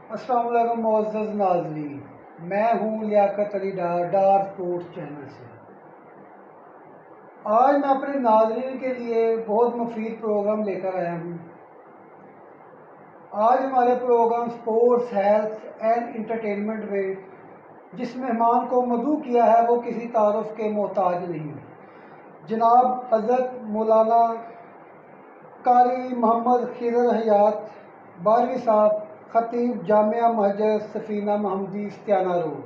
السلام علیکم معزز ناظرین، میں ہوں لیاقت علی ڈار اسپورٹس چینل سے۔ آج میں اپنے ناظرین کے لیے بہت مفید پروگرام لے کر آیا ہوں۔ آج ہمارے program sports, health and entertainment میں جس مہمان کو مدعو کیا ہے وہ کسی تعارف کے محتاج نہیں، جناب حضرت مولانا قاری محمد خضر حیات بارہویں صاحب، خطیب جامعہ مسجد سفینہ محمدی استیانہ روڈ۔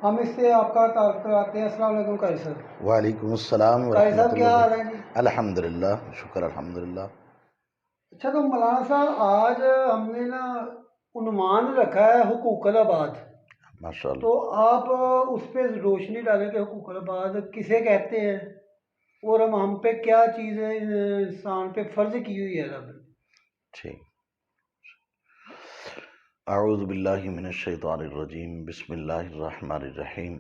ہم اس سے آپ کا تعارف کراتے ہیں۔ السلام علیکم قاری صاحب۔ وعلیکم السلام قاری ورحمۃ صاحب کیا اللہ حال ہے جی؟ الحمدللہ، شکر الحمدللہ۔ اچھا، تو مولانا صاحب آج ہم نے عنوان رکھا ہے حقوق العباد، ماشاء اللہ۔ تو آپ اس پہ روشنی ڈالیں کہ حقوق العباد کسے کہتے ہیں اور ہم پہ کیا چیز انسان پہ فرض کی ہوئی ہے رب نے۔ ٹھیک۔ اعوذ باللہ من الشیطان الرجیم، بسم اللہ الرحمن الرحیم۔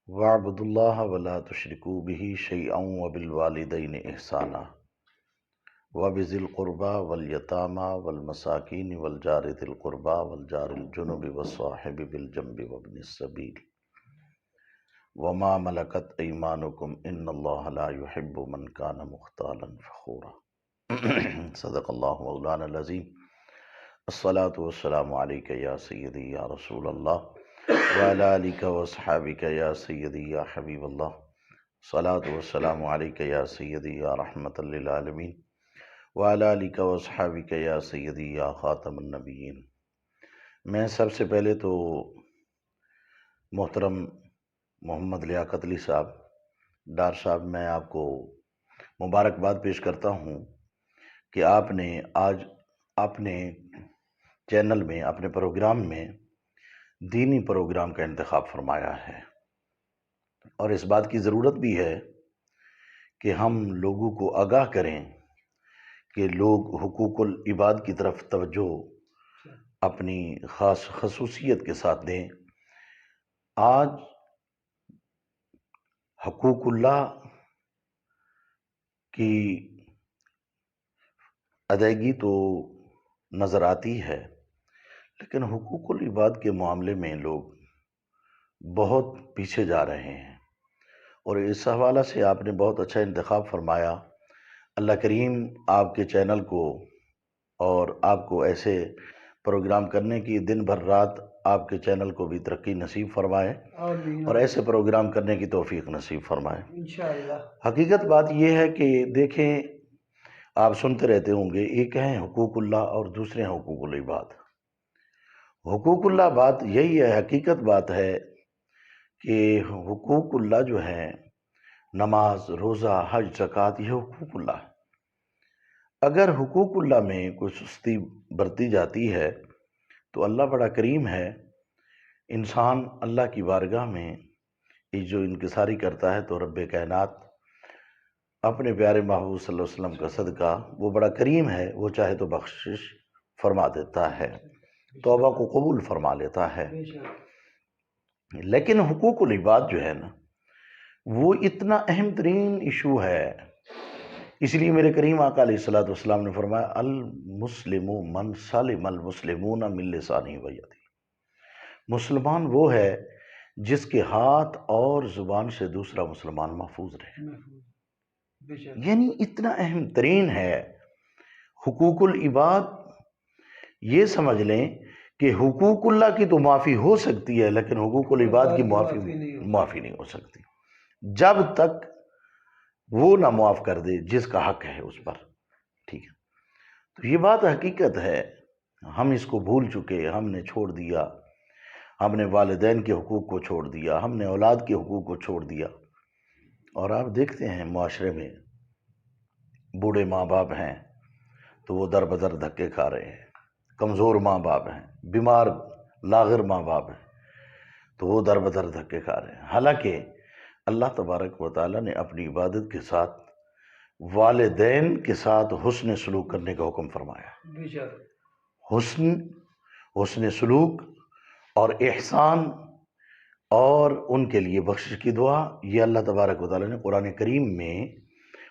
وَاعْبُدُوا اللَّهَ وَلَا تُشْرِكُوا بِهِ شَيْئًا وَبِالْوَالِدَيْنِ إِحْسَانًا وَبِذِي الْقُرْبَى وَالْيَتَامَى وَالْمَسَاكِينِ وَالْجَارِ ذِي الْقُرْبَى وَالْجَارِ الْجُنُبِ وَالصَّاحِبِ بِالْجَنبِ وَابْنِ السَّبِيلِ وَمَا مَلَكَتْ أَيْمَانُكُمْ إِنَّ اللَّهَ لَا يُحِبُّ مَنْ كَانَ مُخْتَالًا فَخُورًا۔ صدق اللہ مولانا العظیم۔ الصلاة والسلام علیکہ یا سیدی یا رسول اللہ وعلی آلک واصحابک یا سیدی یا حبیب اللہ۔ الصلاة والسلام علیکہ یا سیدی یا رحمت للعالمین وعلی آلک واصحابک یا سیدی یا خاتم النبیین۔ میں سب سے پہلے تو محترم محمد لیاقت علی صاحب، ڈار صاحب، میں آپ کو مبارکباد پیش کرتا ہوں کہ آپ نے آج اپنے چینل میں، اپنے پروگرام میں دینی پروگرام کا انتخاب فرمایا ہے، اور اس بات کی ضرورت بھی ہے کہ ہم لوگوں کو آگاہ کریں کہ لوگ حقوق العباد کی طرف توجہ اپنی خاص خصوصیت کے ساتھ دیں۔ آج حقوق اللہ کی ادائیگی تو نظر آتی ہے، لیکن حقوق العباد کے معاملے میں لوگ بہت پیچھے جا رہے ہیں، اور اس حوالے سے آپ نے بہت اچھا انتخاب فرمایا۔ اللہ کریم آپ کے چینل کو اور آپ کو ایسے پروگرام کرنے کی دن بھر رات آپ کے چینل کو بھی ترقی نصیب فرمائے آمین اور ایسے پروگرام کرنے کی توفیق نصیب فرمائے۔ انشاءاللہ۔ حقیقت بات یہ ہے کہ دیکھیں، آپ سنتے رہتے ہوں گے، ایک ہیں حقوق اللہ اور دوسرے ہیں حقوق العباد۔ حقوق اللہ بات یہی ہے، حقیقت بات ہے کہ حقوق اللہ جو ہے، نماز، روزہ، حج، زکوٰۃ، یہ حقوق اللہ ہے۔ اگر حقوق اللہ میں کوئی سستی برتی جاتی ہے تو اللہ بڑا کریم ہے، انسان اللہ کی بارگاہ میں جو انکساری کرتا ہے تو رب کائنات اپنے پیارے محبوب صلی اللہ علیہ وسلم کا صدقہ، وہ بڑا کریم ہے، وہ چاہے تو بخشش فرما دیتا ہے، توبہ کو قبول فرما لیتا ہے۔ لیکن حقوق العباد جو ہے نا، وہ اتنا اہم ترین ایشو ہے، اس لیے میرے کریم آقا علیہ الصلوۃ والسلام نے فرمایا المسلم من سلم المسلمون من لسانہ و یدہ۔ مسلمان وہ ہے جس کے ہاتھ اور زبان سے دوسرا مسلمان محفوظ رہے، یعنی اتنا اہم ترین ہے حقوق العباد۔ یہ سمجھ لیں کہ حقوق اللہ کی تو معافی ہو سکتی ہے، لیکن حقوق العباد کی معافی نہیں ہو سکتی جب تک وہ نہ معاف کر دے جس کا حق ہے اس پر۔ ٹھیک ہے، تو یہ بات حقیقت ہے، ہم اس کو بھول چکے، ہم نے چھوڑ دیا، ہم نے والدین کے حقوق کو چھوڑ دیا، ہم نے اولاد کے حقوق کو چھوڑ دیا، اور آپ دیکھتے ہیں معاشرے میں بوڑھے ماں باپ ہیں تو وہ در بدر دھکے کھا رہے ہیں، کمزور ماں باپ ہیں، بیمار لاغر ماں باپ ہیں تو وہ در بدر دھکے کھا رہے ہیں، حالانکہ اللہ تبارک و تعالیٰ نے اپنی عبادت کے ساتھ والدین کے ساتھ حسن سلوک کرنے کا حکم فرمایا۔ حسن سلوک اور احسان اور ان کے لیے بخشش کی دعا، یہ اللہ تبارک و تعالیٰ نے قرآن کریم میں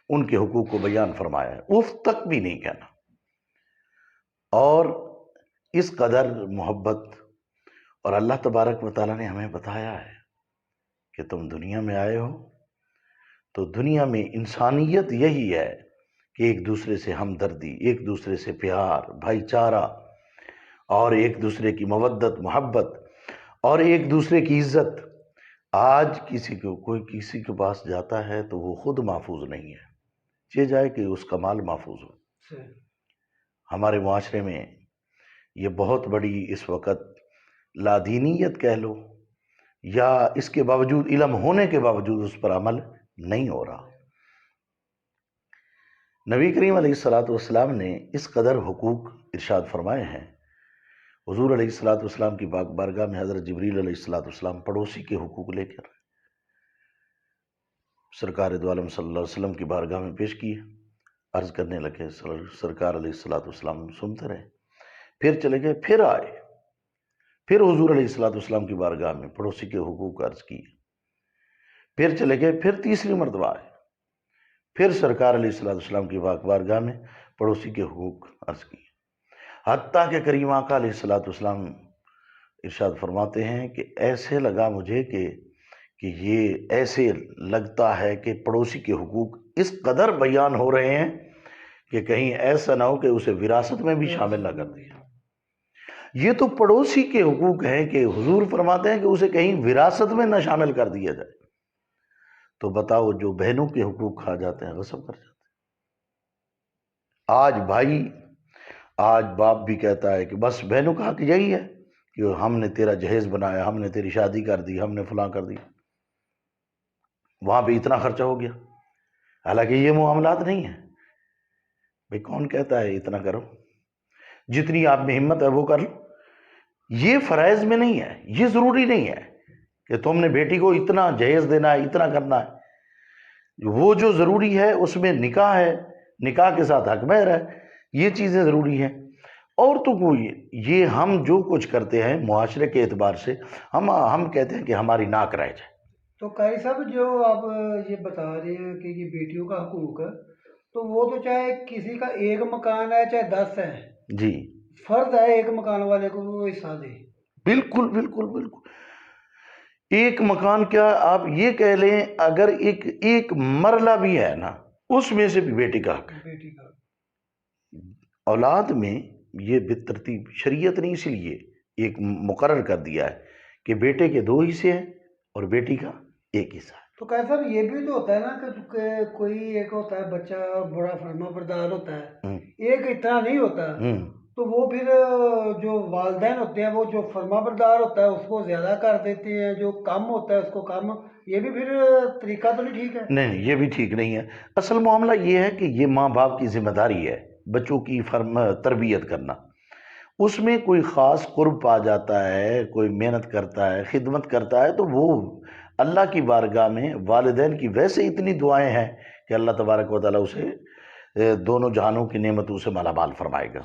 ان کے حقوق کو بیان فرمایا ہے، اف تک بھی نہیں کہنا۔ اور اس قدر محبت، اور اللہ تبارک و تعالیٰ نے ہمیں بتایا ہے کہ تم دنیا میں آئے ہو تو دنیا میں انسانیت یہی ہے کہ ایک دوسرے سے ہمدردی، ایک دوسرے سے پیار، بھائی چارہ، اور ایک دوسرے کی مودت محبت، اور ایک دوسرے کی عزت۔ آج کوئی کسی کے پاس جاتا ہے تو وہ خود محفوظ نہیں ہے، چاہے جائے کہ اس کا مال محفوظ ہو۔ ہمارے معاشرے میں یہ بہت بڑی اس وقت لادینیت کہہ لو، یا اس کے باوجود، علم ہونے کے باوجود اس پر عمل نہیں ہو رہا۔ نبی کریم علیہ الصلوۃ والسلام نے اس قدر حقوق ارشاد فرمائے ہیں۔ حضور علیہ الصلوۃ والسلام کی پاک بارگاہ میں حضرت جبریل علیہ الصلوۃ والسلام پڑوسی کے حقوق لے کر سرکار دو عالم صلی اللہ علیہ وسلم کی بارگاہ میں پیش کیے، عرض کرنے لگے۔ سرکار علیہ الصلوۃ والسلام سنتے رہے، پھر چلے گئے، پھر آئے، پھر حضور علیہ الصلوۃ والسلام کی بارگاہ میں پڑوسی کے حقوق عرض کیے، پھر چلے گئے، پھر تیسری مرتبہ آئے، پھر سرکار علیہ الصلوۃ والسلام کی پاک بارگاہ میں پڑوسی کے حقوق عرض کیے، حتیٰ کہ کریم آقا علیہ الصلوۃ والسلام ارشاد فرماتے ہیں کہ ایسے لگا مجھے کہ یہ ایسے لگتا ہے کہ پڑوسی کے حقوق اس قدر بیان ہو رہے ہیں کہ کہیں ایسا نہ ہو کہ اسے وراثت میں بھی شامل نہ کر دیا۔ یہ تو پڑوسی کے حقوق ہیں کہ حضور فرماتے ہیں کہ اسے کہیں وراثت میں نہ شامل کر دیا جائے، تو بتاؤ جو بہنوں کے حقوق کھا جاتے ہیں، غصب کر جاتے ہیں۔ آج بھائی، آج باپ بھی کہتا ہے کہ بس بہنوں کا حق یہی ہے کہ ہم نے تیرا جہیز بنایا، ہم نے تیری شادی کر دی، ہم نے فلاں کر دی، وہاں پہ اتنا خرچہ ہو گیا، حالانکہ یہ معاملات نہیں ہیں۔ بھئی کون کہتا ہے اتنا کرو؟ جتنی آپ میں ہمت ہے وہ کر لو۔ یہ فرائض میں نہیں ہے، یہ ضروری نہیں ہے کہ تم نے بیٹی کو اتنا جہیز دینا ہے، اتنا کرنا ہے۔ وہ جو ضروری ہے اس میں نکاح ہے، نکاح کے ساتھ حق مہر ہے، یہ چیزیں ضروری ہیں۔ اور تو کوئی، یہ ہم جو کچھ کرتے ہیں معاشرے کے اعتبار سے، ہم کہتے ہیں کہ ہماری ناک رہ جائے۔ تو قاری صاحب، جو آپ یہ بتا رہے ہیں کہ یہ بیٹیوں کا حقوق ہے، تو وہ تو چاہے کسی کا ایک مکان ہے چاہے 10 ہے، جی، فرض ہے ایک مکان والے کو وہ حصہ دے۔ بالکل بالکل بالکل۔ ایک مکان کیا، آپ یہ کہہ لیں اگر ایک مرلہ بھی ہے نا، اس میں سے بھی بیٹی کا حق ہے۔ بیٹی کا اولاد میں یہ بالترتیب شریعت نے اسی لیے ایک مقرر کر دیا ہے کہ بیٹے کے 2 حصے ہیں اور بیٹی کا 1 حصہ ہے۔ تو قاری صاحب، یہ بھی تو ہوتا ہے نا کہ کوئی ایک ہوتا ہے بچہ بڑا فرما بردار ہوتا ہے، ایک اتنا نہیں ہوتا، تو وہ پھر جو والدین ہوتے ہیں وہ جو فرما بردار ہوتا ہے اس کو زیادہ کر دیتے ہیں، جو کم ہوتا ہے اس کو کم۔ یہ بھی پھر طریقہ تو نہیں ٹھیک ہے؟ نہیں، یہ بھی ٹھیک نہیں ہے۔ اصل معاملہ یہ ہے کہ یہ ماں باپ کی ذمہ داری ہے بچوں کی تربیت کرنا۔ اس میں کوئی خاص قرب پا جاتا ہے، کوئی محنت کرتا ہے، خدمت کرتا ہے، تو وہ اللہ کی بارگاہ میں والدین کی ویسے اتنی دعائیں ہیں کہ اللہ تبارک و تعالیٰ اسے دونوں جہانوں کی نعمتوں سے مالا مال فرمائے گا۔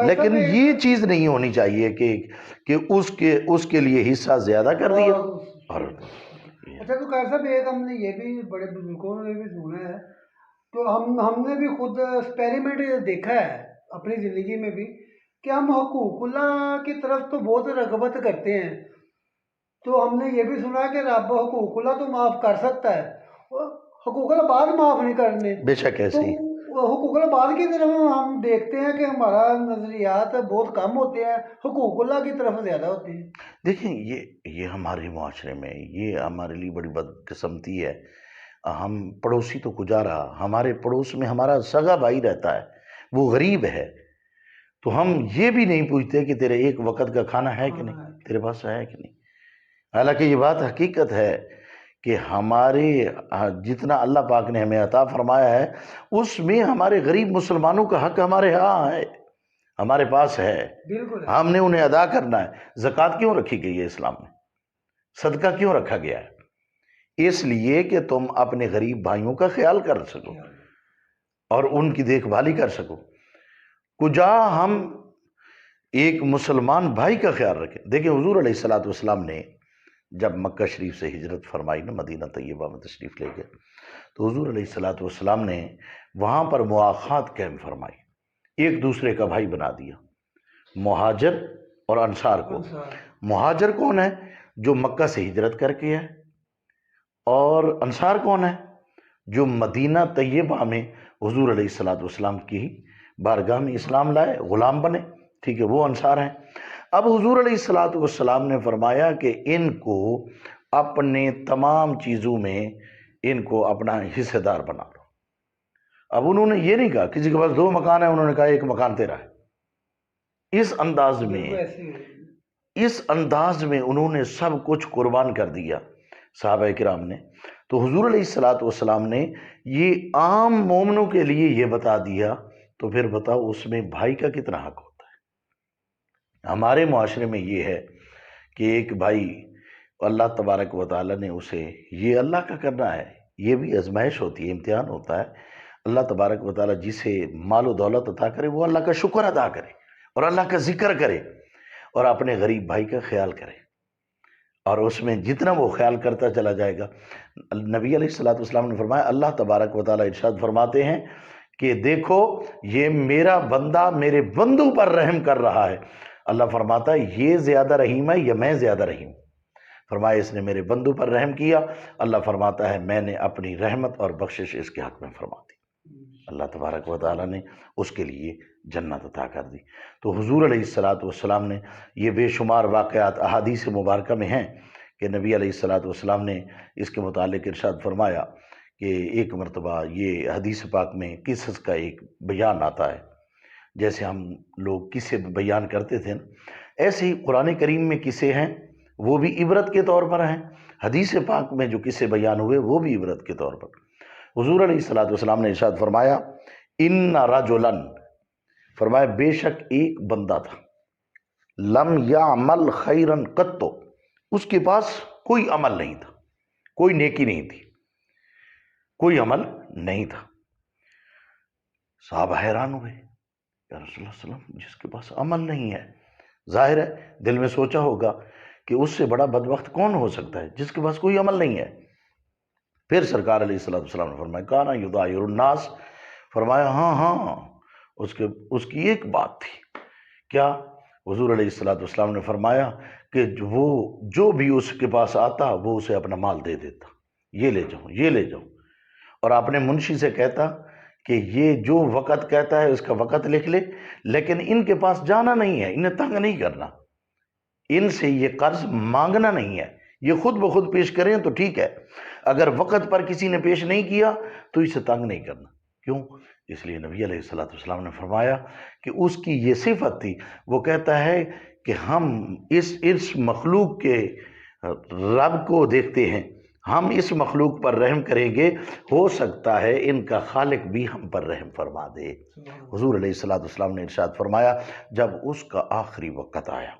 لیکن یہ چیز نہیں ہونی چاہیے کہ اس کے لیے حصہ زیادہ کر دیا۔ اچھا، تو قاری صاحب ایک ہم نے یہ بھی بڑے بزرگوں نے بھی سنا ہے، تو ہم نے بھی خود ایکسپیریمنٹ دیکھا ہے اپنی زندگی میں بھی، کہ ہم حقوق اللہ کی طرف تو بہت رغبت کرتے ہیں، تو ہم نے یہ بھی سنا کہ رب حقوق اللہ تو معاف کر سکتا ہے، اور حقوق اللہ بعد معاف نہیں کرنے۔ بے شک ایسے ہی حقوق اللہ بعد کی طرف ہم دیکھتے ہیں کہ ہمارا نظریات بہت کم ہوتے ہیں، حقوق اللہ کی طرف زیادہ ہوتے ہیں۔ دیکھیں، یہ ہمارے معاشرے میں یہ ہمارے لیے بڑی بدقسمتی ہے۔ ہم پڑوسی تو گزارا، ہمارے پڑوس میں ہمارا سگا بھائی رہتا ہے، وہ غریب ہے، تو ہم یہ بھی نہیں پوچھتے کہ تیرے ایک وقت کا کھانا ہے کہ نہیں، تیرے پاس ہے کہ نہیں۔ حالانکہ یہ بات حقیقت ہے کہ ہمارے جتنا اللہ پاک نے ہمیں عطا فرمایا ہے اس میں ہمارے غریب مسلمانوں کا حق ہمارے ہاں ہے، ہمارے پاس ہے، بالکل ہم نے انہیں ادا کرنا ہے۔ زکوٰۃ کیوں رکھی گئی ہے اسلام میں؟ صدقہ کیوں رکھا گیا ہے؟ اس لیے کہ تم اپنے غریب بھائیوں کا خیال کر سکو اور ان کی دیکھ بھالی کر سکو۔ کجا ہم ایک مسلمان بھائی کا خیال رکھیں۔ دیکھیں، حضور علیہ الصلوۃ والسلام نے جب مکہ شریف سے ہجرت فرمائی نا، مدینہ طیبہ میں تشریف لے گئے، تو حضور علیہ الصلوۃ والسلام نے وہاں پر مواخات قائم فرمائی، ایک دوسرے کا بھائی بنا دیا۔ مہاجر اور انصار کو. مہاجر کون ہے؟ جو مکہ سے ہجرت کر کے ہے. اور انصار کون ہے؟ جو مدینہ طیبہ میں حضور علیہ الصلوۃ والسلام کی بارگاہ میں اسلام لائے، غلام بنے. ٹھیک ہے، وہ انصار ہیں. اب حضور علیہ الصلوۃ والسلام نے فرمایا کہ ان کو اپنے تمام چیزوں میں ان کو اپنا حصے دار بنا لو. اب انہوں نے یہ نہیں کہا کسی کے پاس 2 مکان ہیں، انہوں نے کہا 1 مکان تیرا ہے. اس انداز میں انہوں نے سب کچھ قربان کر دیا صحابہ کرام نے. تو حضور علیہ الصلوۃ والسلام نے یہ عام مومنوں کے لیے یہ بتا دیا، تو پھر بتاؤ اس میں بھائی کا کتنا حق ہوتا ہے؟ ہمارے معاشرے میں یہ ہے کہ ایک بھائی اللہ تبارک و تعالیٰ نے اسے، یہ اللہ کا کرنا ہے، یہ بھی آزمائش ہوتی ہے، امتحان ہوتا ہے. اللہ تبارک و تعالیٰ جسے مال و دولت عطا کرے وہ اللہ کا شکر ادا کرے اور اللہ کا ذکر کرے اور اپنے غریب بھائی کا خیال کرے، اور اس میں جتنا وہ خیال کرتا چلا جائے گا. نبی علیہ الصلوۃ والسلام نے فرمایا، اللہ تبارک و تعالیٰ ارشاد فرماتے ہیں کہ دیکھو یہ میرا بندہ میرے بندوں پر رحم کر رہا ہے. اللہ فرماتا ہے یہ زیادہ رحیم ہے یا میں زیادہ رحیم؟ فرمایا اس نے میرے بندوں پر رحم کیا. اللہ فرماتا ہے میں نے اپنی رحمت اور بخشش اس کے حق میں فرما دی. اللہ تبارک و تعالیٰ نے اس کے لیے جنت عطا کر دی. تو حضور علیہ الصلوۃ والسلام نے یہ بے شمار واقعات احادیث مبارکہ میں ہیں کہ نبی علیہ الصلوۃ والسلام نے اس کے متعلق ارشاد فرمایا کہ ایک مرتبہ یہ حدیث پاک میں قصص کا ایک بیان آتا ہے. جیسے ہم لوگ قصے بیان کرتے تھے نا، ایسے ہی قرآن کریم میں قصے ہیں، وہ بھی عبرت کے طور پر ہیں. حدیث پاک میں جو قصے بیان ہوئے وہ بھی عبرت کے طور پر. حضور علیہ الصلوۃ والسلام نے ارشاد فرمایا، ان رجلا، فرمایا بے شک ایک بندہ تھا، لم یعمل خیرا قط، اس کے پاس کوئی عمل نہیں تھا، کوئی نیکی نہیں تھی، کوئی عمل نہیں تھا. صحابہ حیران ہوئے، یا رسول اللہ صلی اللہ علیہ وسلم جس کے پاس عمل نہیں ہے، ظاہر ہے دل میں سوچا ہوگا کہ اس سے بڑا بدبخت کون ہو سکتا ہے جس کے پاس کوئی عمل نہیں ہے. پھر سرکار علیہ الصلوۃ والسلام نے فرمایا کانا یضایر الناس، فرمایا ہاں اس کی ایک بات تھی. کیا؟ حضور علیہ الصلوۃ والسلام نے فرمایا کہ وہ جو بھی اس کے پاس آتا وہ اسے اپنا مال دے دیتا، یہ لے جاؤ یہ لے جاؤ، اور اپنے منشی سے کہتا کہ یہ جو وقت کہتا ہے اس کا وقت لکھ لے، لیکن ان کے پاس جانا نہیں ہے، انہیں تنگ نہیں کرنا، ان سے یہ قرض مانگنا نہیں ہے، یہ خود بخود پیش کریں تو ٹھیک ہے، اگر وقت پر کسی نے پیش نہیں کیا تو اسے تنگ نہیں کرنا. کیوں؟ اس لیے نبی علیہ الصلوۃ والسلام نے فرمایا کہ اس کی یہ صفت تھی، وہ کہتا ہے کہ ہم اس مخلوق کے رب کو دیکھتے ہیں، ہم اس مخلوق پر رحم کریں گے، ہو سکتا ہے ان کا خالق بھی ہم پر رحم فرما دے. حضور علیہ الصلوۃ والسلام نے ارشاد فرمایا جب اس کا آخری وقت آیا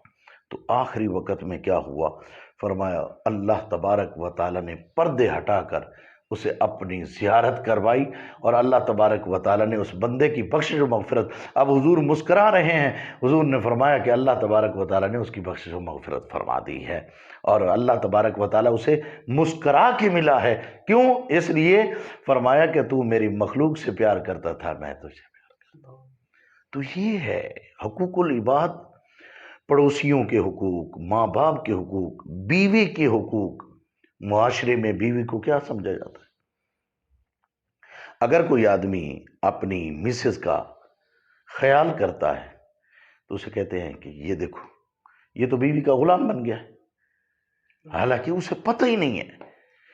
تو آخری وقت میں کیا ہوا؟ فرمایا اللہ تبارک و تعالیٰ نے پردے ہٹا کر اسے اپنی زیارت کروائی، اور اللہ تبارک و تعالیٰ نے اس بندے کی بخشش و مغفرت. اب حضور مسکرا رہے ہیں، حضور نے فرمایا کہ اللہ تبارک و تعالیٰ نے اس کی بخشش و مغفرت فرما دی ہے، اور اللہ تبارک و تعالیٰ اسے مسکرا کے ملا ہے. کیوں؟ اس لیے فرمایا کہ تو میری مخلوق سے پیار کرتا تھا، میں تجھے پیار کرتا ہوں. تو یہ ہے حقوق العباد، پڑوسیوں کے حقوق، ماں باپ کے حقوق، بیوی کے حقوق. معاشرے میں بیوی کو کیا سمجھا جاتا ہے؟ اگر کوئی آدمی اپنی مسز کا خیال کرتا ہے تو اسے کہتے ہیں کہ یہ دیکھو یہ تو بیوی کا غلام بن گیا ہے، حالانکہ اسے پتہ ہی نہیں ہے.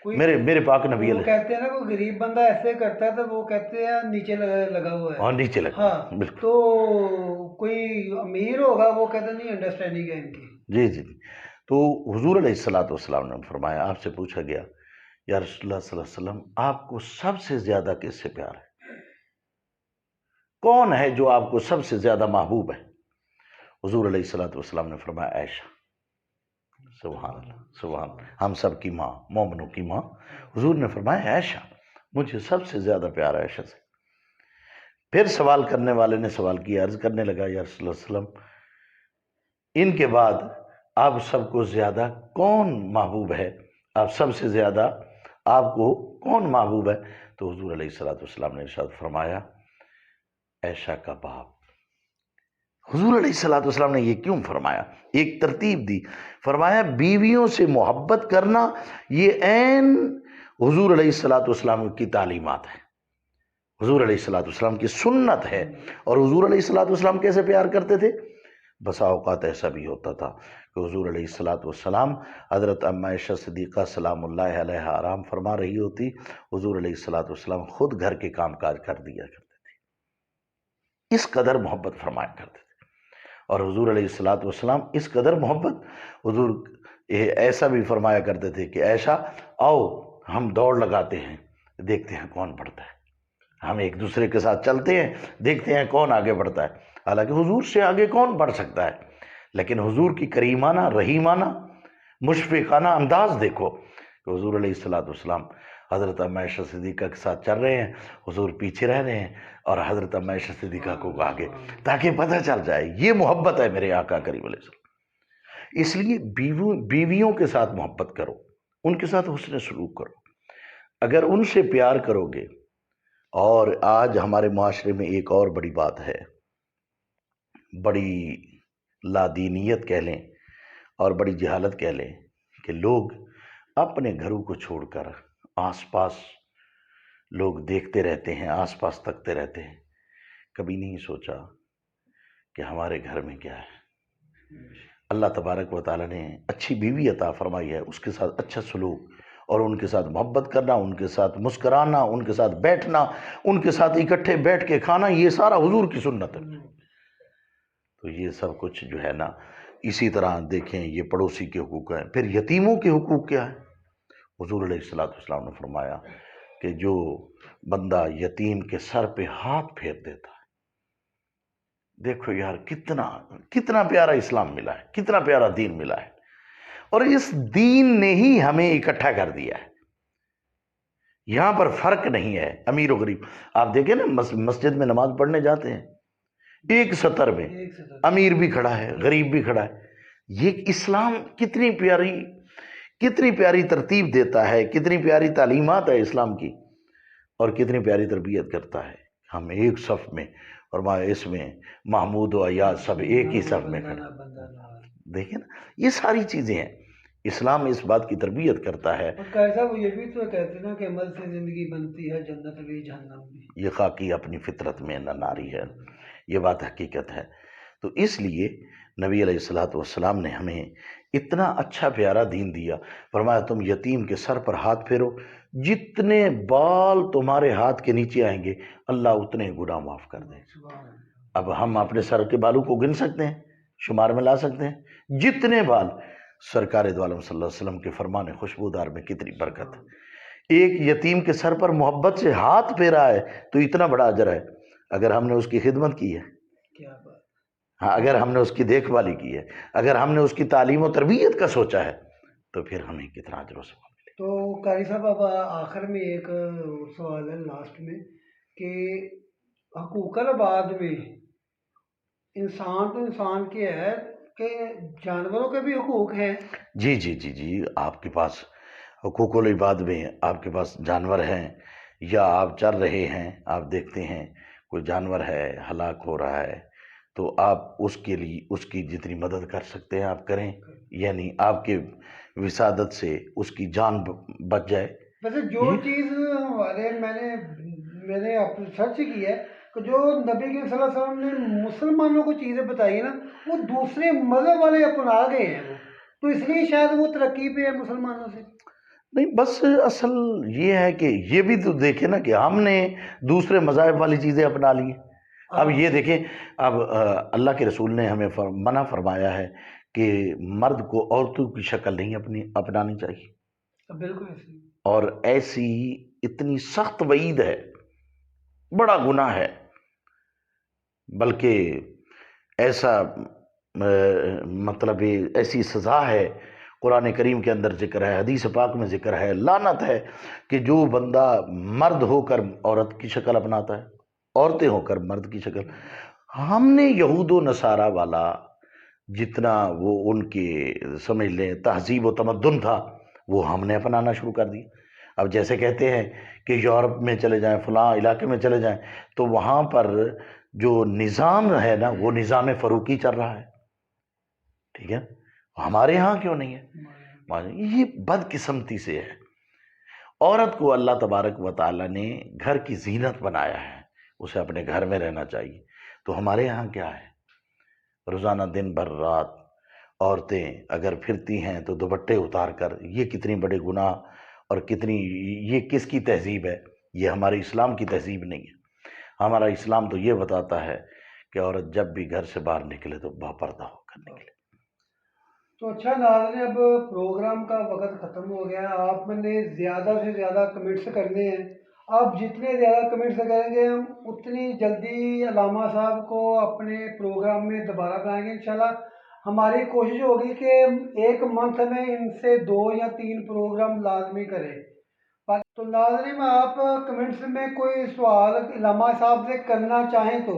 میرے پاک نبی وہ کہتے ہیں نا کوئی غریب بندہ ایسے کرتا ہے تو وہ کہتے ہیں نیچے لگا ہوا ہے. ہاں نیچے لگا. ہاں بالکل. تو کوئی امیر ہوگا وہ کہتے نہیں انڈرسٹینڈنگ ہے ان کی. جی. تو حضور علیہ الصلوۃ والسلام نے فرمایا، آپ سے پوچھا گیا یا رسول اللہ صلی اللہ علیہ وسلم آپ کو سب سے زیادہ کس سے پیار ہے؟ کون ہے جو آپ کو سب سے زیادہ محبوب ہے؟ حضور علیہ الصلوۃ والسلام نے فرمایا عائشہ. سبحان اللہ، سبحان اللہ، ہم سب کی ماں، مومنوں کی ماں. حضور نے فرمایا عائشہ، مجھے سب سے زیادہ پیار ہے عائشہ سے. پھر سوال کرنے والے نے سوال کیا، عرض کرنے لگا یا رسول اللہ صلی اللہ علیہ وسلم ان کے بعد آپ سب کو زیادہ کون محبوب ہے؟ آپ سب سے زیادہ آپ کو کون محبوب ہے؟ تو حضور علیہ الصلوۃ والسلام نے ارشاد فرمایا عائشہ کا باپ، حضور علیہ الصلوۃ والسلام نے یہ کیوں فرمایا؟ ایک ترتیب دی، فرمایا بیویوں سے محبت کرنا یہ عین حضور علیہ الصلوۃ والسلام کی تعلیمات ہے، حضور علیہ الصلوۃ والسلام کی سنت ہے۔ اور حضور علیہ الصلوۃ والسلام کیسے پیار کرتے تھے؟ بسا اوقات ایسا بھی ہوتا تھا کہ حضور علیہ الصلوۃ والسلام حضرت ام عائشہ صدیقہ سلام اللہ علیہا آرام فرما رہی ہوتی، حضور علیہ الصلوۃ والسلام خود گھر کے کام کاج کر دیا کرتے تھے، اس قدر محبت فرمایا کرتے تھے۔ اور حضور علیہ الصلوۃ والسلام اس قدر محبت، حضور ایسا بھی فرمایا کرتے تھے کہ عائشہ آؤ ہم دوڑ لگاتے ہیں، دیکھتے ہیں کون بڑھتا ہے، ہم ایک دوسرے کے ساتھ چلتے ہیں، دیکھتے ہیں کون آگے بڑھتا ہے۔ حالانکہ حضور سے آگے کون بڑھ سکتا ہے، لیکن حضور کی کریمانہ رحیمانہ مشفقانہ انداز دیکھو کہ حضور علیہ الصلوۃ والسلام حضرت ام عائشہ صدیقہ کے ساتھ چل رہے ہیں، حضور پیچھے رہ رہے ہیں اور حضرت ام عائشہ صدیقہ کو آگے، تاکہ پتہ چل جائے یہ محبت ہے میرے آقا کریم علیہ السلام۔ اس لیے بیویوں کے ساتھ محبت کرو، ان کے ساتھ حسن سلوک کرو۔ اگر ان سے پیار کرو گے، اور آج ہمارے معاشرے میں ایک اور بڑی بات ہے، بڑی لادینیت کہہ لیں اور بڑی جہالت کہہ لیں، کہ لوگ اپنے گھروں کو چھوڑ کر آس پاس لوگ دیکھتے رہتے ہیں، آس پاس تکتے رہتے ہیں، کبھی نہیں سوچا کہ ہمارے گھر میں کیا ہے۔ اللہ تبارک و تعالیٰ نے اچھی بیوی عطا فرمائی ہے، اس کے ساتھ اچھا سلوک اور ان کے ساتھ محبت کرنا، ان کے ساتھ مسکرانا، ان کے ساتھ بیٹھنا، ان کے ساتھ اکٹھے بیٹھ کے کھانا، یہ سارا حضور کی سنت ہے۔ تو یہ سب کچھ جو ہے نا، اسی طرح دیکھیں یہ پڑوسی کے حقوق ہیں، پھر یتیموں کے حقوق کیا ہے؟ حضور علیہ الصلوۃ والسلام نے فرمایا کہ جو بندہ یتیم کے سر پہ ہاتھ پھیر دیتا ہے، دیکھو یار کتنا پیارا اسلام ملا ہے، کتنا پیارا دین ملا ہے، اور اس دین نے ہی ہمیں اکٹھا کر دیا ہے۔ یہاں پر فرق نہیں ہے امیر و غریب۔ آپ دیکھیں نا، مسجد میں نماز پڑھنے جاتے ہیں، ایک سطر میں امیر بھی کھڑا ہے، غریب بھی کھڑا ہے۔ یہ اسلام کتنی پیاری ترتیب دیتا ہے، کتنی پیاری تعلیمات ہے اسلام کی، اور کتنی پیاری تربیت کرتا ہے۔ ہم ایک صف میں، اور اس میں محمود و ایاز سب ایک ہی صف میں کھڑے، دیکھیں نا، یہ ساری چیزیں ہیں۔ اسلام اس بات کی تربیت کرتا ہے۔ صاحب یہ بھی تو کہتے ہیں نا کہ عمل سے زندگی بنتی ہے، جنت بھی جہنم بھی، یہ خاکی اپنی فطرت میں نہ ناری ہے، یہ بات حقیقت ہے۔ تو اس لیے نبی علیہ الصلوۃ والسلام نے ہمیں اتنا اچھا پیارا دین دیا، فرمایا تم یتیم کے سر پر ہاتھ پھیرو، جتنے بال تمہارے ہاتھ کے نیچے آئیں گے اللہ اتنے گناہ معاف کر دے۔ اب ہم اپنے سر کے بالوں کو گن سکتے ہیں، شمار میں لا سکتے ہیں، جتنے بال، سرکار دو عالم صلی اللہ علیہ وسلم کے فرمان خوشبودار میں کتنی برکت ہے۔ ایک یتیم کے سر پر محبت سے ہاتھ پھیرا ہے تو اتنا بڑا اجر ہے۔ اگر ہم نے اس کی خدمت کی ہے، ہاں، اگر ہم نے اس کی دیکھ بھالی کی ہے، اگر ہم نے اس کی تعلیم و تربیت کا سوچا ہے، تو پھر ہمیں کتنا اجر و ثواب ملے۔ تو قاری صاحب اب آخر میں ایک سوال ہے لاسٹ میں، کہ حقوق العباد میں انسان تو انسان کے ہے کہ جانوروں کے بھی حقوق ہیں؟ جی، آپ کے پاس حقوق العباد میں آپ کے پاس جانور ہیں، یا آپ چل رہے ہیں، آپ دیکھتے ہیں کوئی جانور ہے ہلاک ہو رہا ہے، تو آپ اس کے لیے اس کی جتنی مدد کر سکتے ہیں آپ کریں، یعنی آپ کے وسادت سے اس کی جان بچ جائے۔ ویسے جو چیز ہمارے میں نے سرچ کی ہے کہ جو نبی کریم صلی اللہ علیہ وسلم نے مسلمانوں کو چیزیں بتائی نا، وہ دوسرے مذہب والے اپنا گئے ہیں، وہ تو اس لیے شاید وہ ترقی پہ ہے مسلمانوں سے۔ نہیں، بس اصل یہ ہے کہ یہ بھی تو دیکھیں نا کہ ہم نے دوسرے مذاہب والی چیزیں اپنا لی ہیں۔ اب یہ دیکھیں، اب اللہ کے رسول نے ہمیں منع فرمایا ہے کہ مرد کو عورتوں کی شکل نہیں اپنانی چاہیے، بالکل ایسے، اور ایسی اتنی سخت وعید ہے، بڑا گناہ ہے، بلکہ ایسا مطلب ایسی سزا ہے، قرآن کریم کے اندر ذکر ہے، حدیث پاک میں ذکر ہے، لعنت ہے کہ جو بندہ مرد ہو کر عورت کی شکل اپناتا ہے، عورتیں ہو کر مرد کی شکل۔ ہم نے یہود و نصارہ والا جتنا وہ ان کے سمجھ لیں تہذیب و تمدن تھا، وہ ہم نے اپنانا شروع کر دی۔ اب جیسے کہتے ہیں کہ یورپ میں چلے جائیں، فلاں علاقے میں چلے جائیں، تو وہاں پر جو نظام ہے نا وہ نظام فاروقی چل رہا ہے، ٹھیک ہے، ہمارے ہاں کیوں نہیں ہے؟ یہ بدقسمتی سے ہے۔ عورت کو اللہ تبارک و تعالیٰ نے گھر کی زینت بنایا ہے، اسے اپنے گھر میں رہنا چاہیے، تو ہمارے یہاں کیا ہے؟ روزانہ دن بھر رات عورتیں اگر پھرتی ہیں تو دوپٹے اتار کر، یہ کتنی بڑے گناہ اور کتنی، یہ کس کی تہذیب ہے؟ یہ ہمارے اسلام کی تہذیب نہیں ہے۔ ہمارا اسلام تو یہ بتاتا ہے کہ عورت جب بھی گھر سے باہر نکلے تو باپردہ ہو کر نکلے۔ تو اچھا ناظرین، اب پروگرام کا وقت ختم ہو گیا، آپ نے زیادہ سے زیادہ کمنٹس کرنے ہیں، آپ جتنے زیادہ کمنٹس کریں گے ہم اتنی جلدی علامہ صاحب کو اپنے پروگرام میں دوبارہ بلائیں گے انشاءاللہ۔ ہماری کوشش ہوگی کہ ایک منتھ میں ان سے 2 یا 3 پروگرام لازمی کریں۔ تو ناظرین، آپ کمنٹس میں کوئی سوال علامہ صاحب سے کرنا چاہیں تو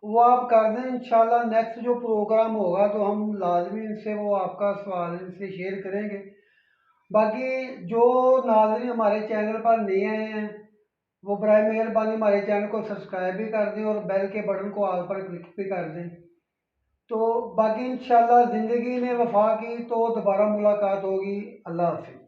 وہ آپ کر دیں، انشاءاللہ نیکسٹ جو پروگرام ہوگا تو ہم لازمی ان سے وہ آپ کا سوال ان سے شیئر کریں گے۔ باقی جو ناظرین ہمارے چینل پر نئے آئے ہیں وہ برائے مہربانی ہمارے چینل کو سبسکرائب بھی کر دیں اور بیل کے بٹن کو آل پر کلک بھی کر دیں۔ تو باقی انشاءاللہ زندگی نے وفا کی تو دوبارہ ملاقات ہوگی۔ اللہ حافظ۔